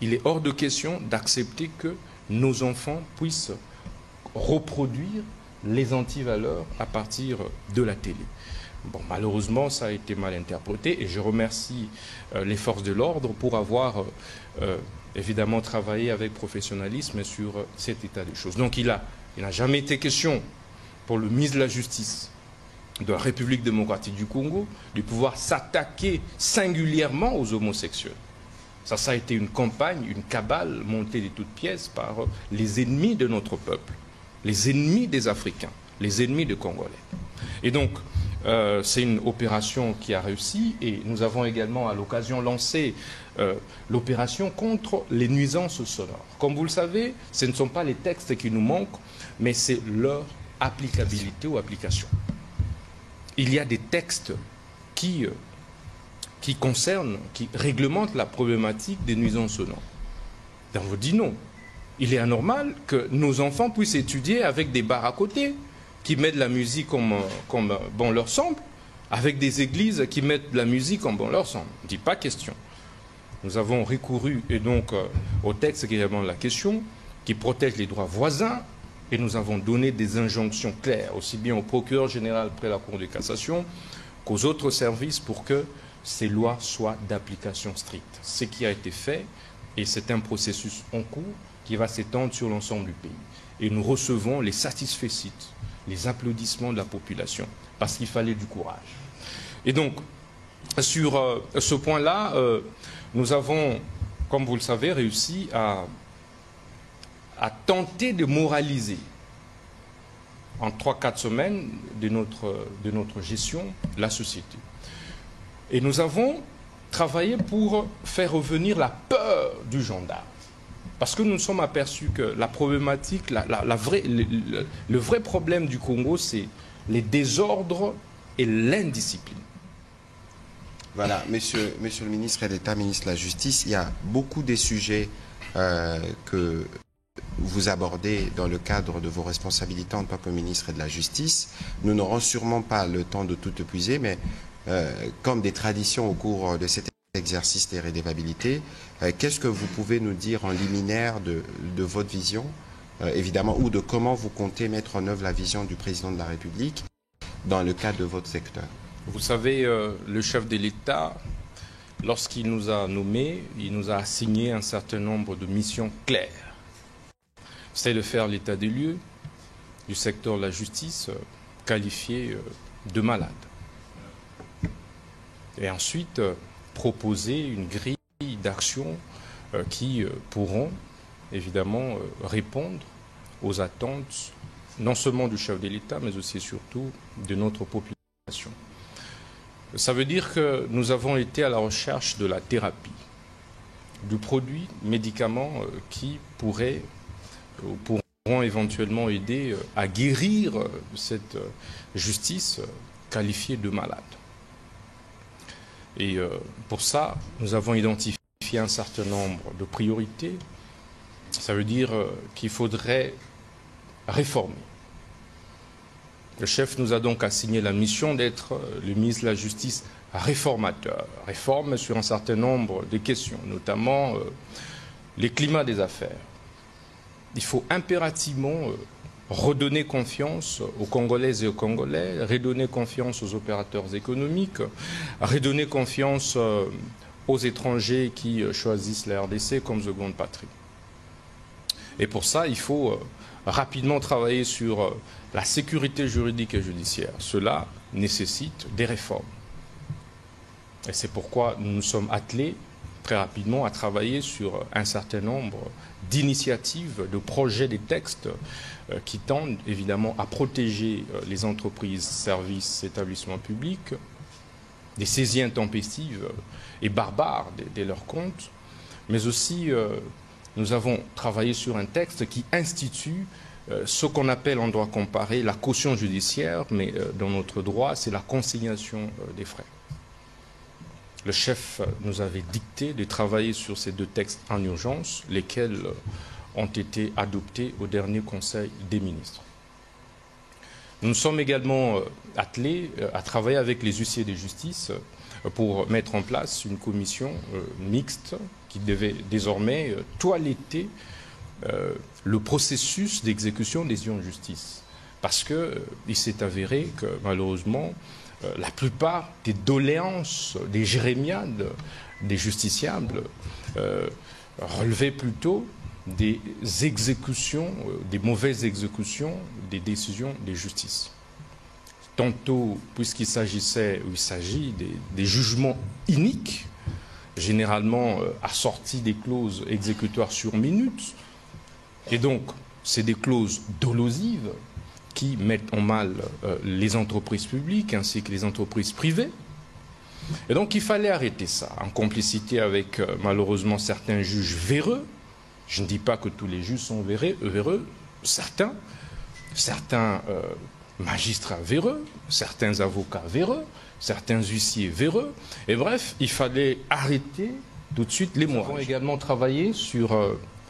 il est hors de question d'accepter que nos enfants puissent reproduire les antivaleurs à partir de la télé. Bon, malheureusement, ça a été mal interprété et je remercie les forces de l'ordre pour avoir évidemment travaillé avec professionnalisme sur cet état des choses. Donc il n'a jamais été question pour le ministre de la Justice de la République démocratique du Congo de pouvoir s'attaquer singulièrement aux homosexuels. Ça a été une campagne, une cabale montée de toutes pièces par les ennemis de notre peuple, les ennemis des Africains, les ennemis des Congolais. Et donc, c'est une opération qui a réussi et nous avons également à l'occasion lancé l'opération contre les nuisances sonores. Comme vous le savez, ce ne sont pas les textes qui nous manquent, mais c'est leur applicabilité ou application. Il y a des textes qui réglementent la problématique des nuisances sonores. On vous dit non. Il est anormal que nos enfants puissent étudier avec des bars à côté qui mettent la musique comme bon leur semble, avec des églises qui mettent la musique comme bon leur semble. On ne dit pas question. Nous avons recouru et donc au texte qui répond à la question, qui protège les droits voisins, et nous avons donné des injonctions claires, aussi bien au procureur général près la Cour de cassation qu'aux autres services pour que ces lois soient d'application stricte. Ce qui a été fait, et c'est un processus en cours qui va s'étendre sur l'ensemble du pays. Et nous recevons les satisfecit, les applaudissements de la population, parce qu'il fallait du courage. Et donc, sur ce point-là, nous avons, comme vous le savez, réussi à tenter de moraliser en 3-4 semaines de notre gestion la société. Et nous avons travaillé pour faire revenir la peur du gendarme. Parce que nous nous sommes aperçus que la problématique, le vrai problème du Congo, c'est les désordres et l'indiscipline. Voilà, monsieur le ministre d'État, ministre de la Justice, il y a beaucoup de sujets que vous abordez dans le cadre de vos responsabilités en tant que ministre de la Justice. Nous n'aurons sûrement pas le temps de tout épuiser, mais comme des traditions au cours de cet exercice des redevabilités, qu'est-ce que vous pouvez nous dire en liminaire de votre vision, évidemment, ou de comment vous comptez mettre en œuvre la vision du président de la République dans le cadre de votre secteur? Vous savez, le chef de l'État, lorsqu'il nous a nommés, il nous a assigné un certain nombre de missions claires. C'est de faire l'état des lieux du secteur de la justice qualifié de malade. Et ensuite, proposer une grille d'actions qui pourront évidemment répondre aux attentes non seulement du chef de l'État, mais aussi et surtout de notre population. Ça veut dire que nous avons été à la recherche de la thérapie, du produit, médicament qui pourront éventuellement aider à guérir cette justice qualifiée de malade. Et pour ça, nous avons identifié un certain nombre de priorités. Ça veut dire qu'il faudrait réformer. Le chef nous a donc assigné la mission d'être le ministre de la Justice réformateur. Réforme sur un certain nombre de questions, notamment les climats des affaires. Il faut impérativement redonner confiance aux Congolaises et aux Congolais, redonner confiance aux opérateurs économiques, redonner confiance aux étrangers qui choisissent la RDC comme seconde patrie. Et pour ça, il faut rapidement travailler sur la sécurité juridique et judiciaire. Cela nécessite des réformes. Et c'est pourquoi nous nous sommes attelés très rapidement à travailler sur un certain nombre d'initiatives, de projets, des textes qui tendent évidemment à protéger les entreprises, services, établissements publics des saisies intempestives et barbares de leurs comptes, mais aussi nous avons travaillé sur un texte qui institue ce qu'on appelle en droit comparé la caution judiciaire, mais dans notre droit, c'est la consignation des frais. Le chef nous avait dicté de travailler sur ces deux textes en urgence, lesquels ont été adoptés au dernier Conseil des ministres. Nous nous sommes également attelés à travailler avec les huissiers de justice pour mettre en place une commission mixte qui devait désormais toiletter le processus d'exécution des décisions de justice. Parce qu'il s'est avéré que, malheureusement, la plupart des doléances, des jérémiades, des justiciables relevaient plutôt des exécutions, des mauvaises exécutions des décisions de justice. Tantôt, puisqu'il s'agissait, ou il s'agit des jugements iniques, généralement assortis des clauses exécutoires sur minute, et donc c'est des clauses dolosives qui mettent en mal les entreprises publiques ainsi que les entreprises privées. Et donc il fallait arrêter ça, en complicité avec malheureusement certains juges véreux. Je ne dis pas que tous les juges sont véreux, certains magistrats véreux, certains avocats véreux, certains huissiers véreux. Et bref, il fallait arrêter tout de suite les mots. Nous avons également travaillé sur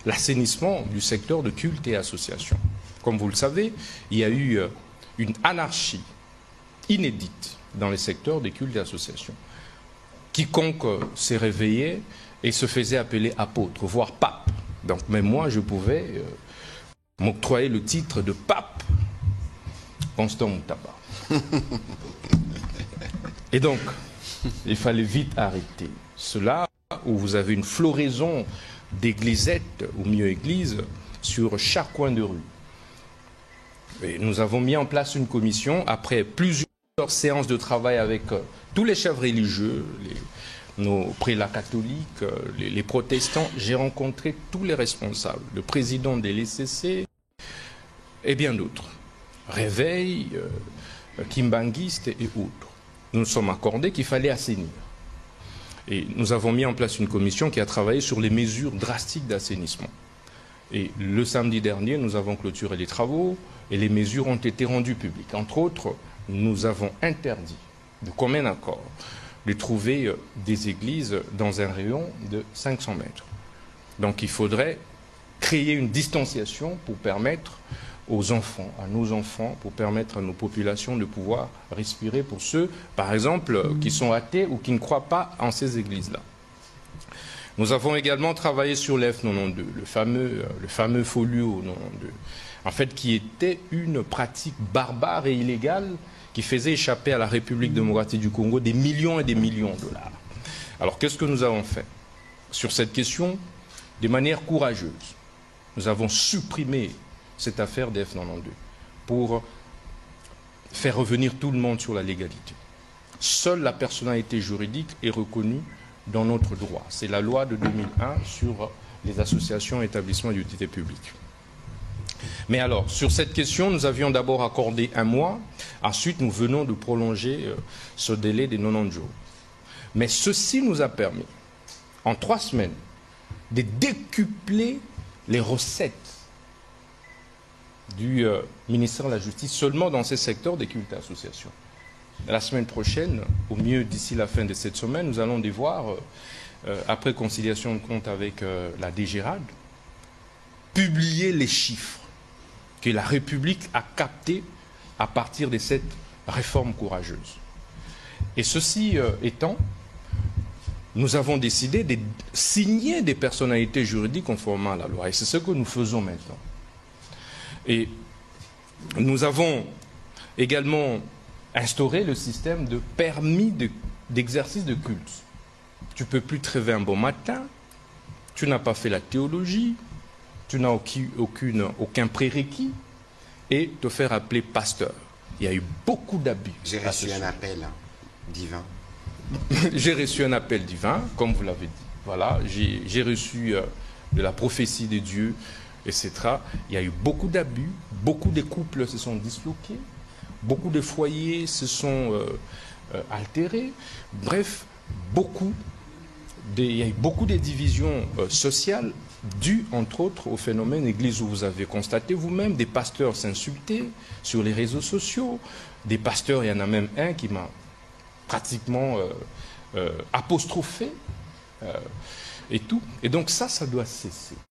l'assainissement du secteur de culte et association. Comme vous le savez, il y a eu une anarchie inédite dans les secteurs des cultes et associations. Quiconque s'est réveillé et se faisait appeler apôtre, voire pape. Donc même moi, je pouvais m'octroyer le titre de pape Constant Moutaba. Et donc, il fallait vite arrêter cela, où vous avez une floraison d'églisettes, ou mieux églises, sur chaque coin de rue. Et nous avons mis en place une commission, après plusieurs séances de travail avec tous les chefs religieux, nos prélats catholiques, les protestants. J'ai rencontré tous les responsables, le président des LCC et bien d'autres. Réveil, Kimbanguiste et autres. Nous nous sommes accordés qu'il fallait assainir. Et nous avons mis en place une commission qui a travaillé sur les mesures drastiques d'assainissement. Et le samedi dernier, nous avons clôturé les travaux et les mesures ont été rendues publiques. Entre autres, nous avons interdit, de commun accord, de trouver des églises dans un rayon de 500 mètres. Donc il faudrait créer une distanciation pour permettre aux enfants, à nos enfants, pour permettre à nos populations de pouvoir respirer pour ceux, par exemple, qui sont athées ou qui ne croient pas en ces églises-là. Nous avons également travaillé sur l'F92, le fameux folio 92, en fait, qui était une pratique barbare et illégale qui faisait échapper à la République démocratique du Congo des millions et des millions de dollars. Alors, qu'est-ce que nous avons fait sur cette question? De manière courageuse, nous avons supprimé cette affaire des F92 pour faire revenir tout le monde sur la légalité. Seule la personnalité juridique est reconnue dans notre droit. C'est la loi de 2001 sur les associations et établissements d'utilité publique. Mais alors, sur cette question, nous avions d'abord accordé 1 mois. Ensuite, nous venons de prolonger ce délai des 90 jours. Mais ceci nous a permis, en 3 semaines, de décupler les recettes du ministère de la Justice seulement dans ces secteurs des cultes et associations. La semaine prochaine, au mieux d'ici la fin de cette semaine, nous allons devoir, après conciliation de comptes avec la DGRAD, publier les chiffres que la République a captés à partir de cette réforme courageuse. Et ceci étant, nous avons décidé de signer des personnalités juridiques conformément à la loi. Et c'est ce que nous faisons maintenant. Et nous avons également instauré le système de permis d'exercice de culte. Tu ne peux plus te réveiller un bon matin, tu n'as pas fait la théologie, tu n'as aucun prérequis et te faire appeler pasteur. Il y a eu beaucoup d'abus. J'ai reçu un appel divin. J'ai reçu un appel divin, comme vous l'avez dit. Voilà, j'ai reçu de la prophétie de Dieu, etc. Il y a eu beaucoup d'abus, beaucoup de couples se sont disloqués, beaucoup de foyers se sont altérés. Bref, il y a eu beaucoup de divisions sociales dues, entre autres, au phénomène église, où vous avez constaté vous-même des pasteurs s'insulter sur les réseaux sociaux. Des pasteurs, il y en a même un qui m'a pratiquement apostrophé et tout. Et donc ça doit cesser.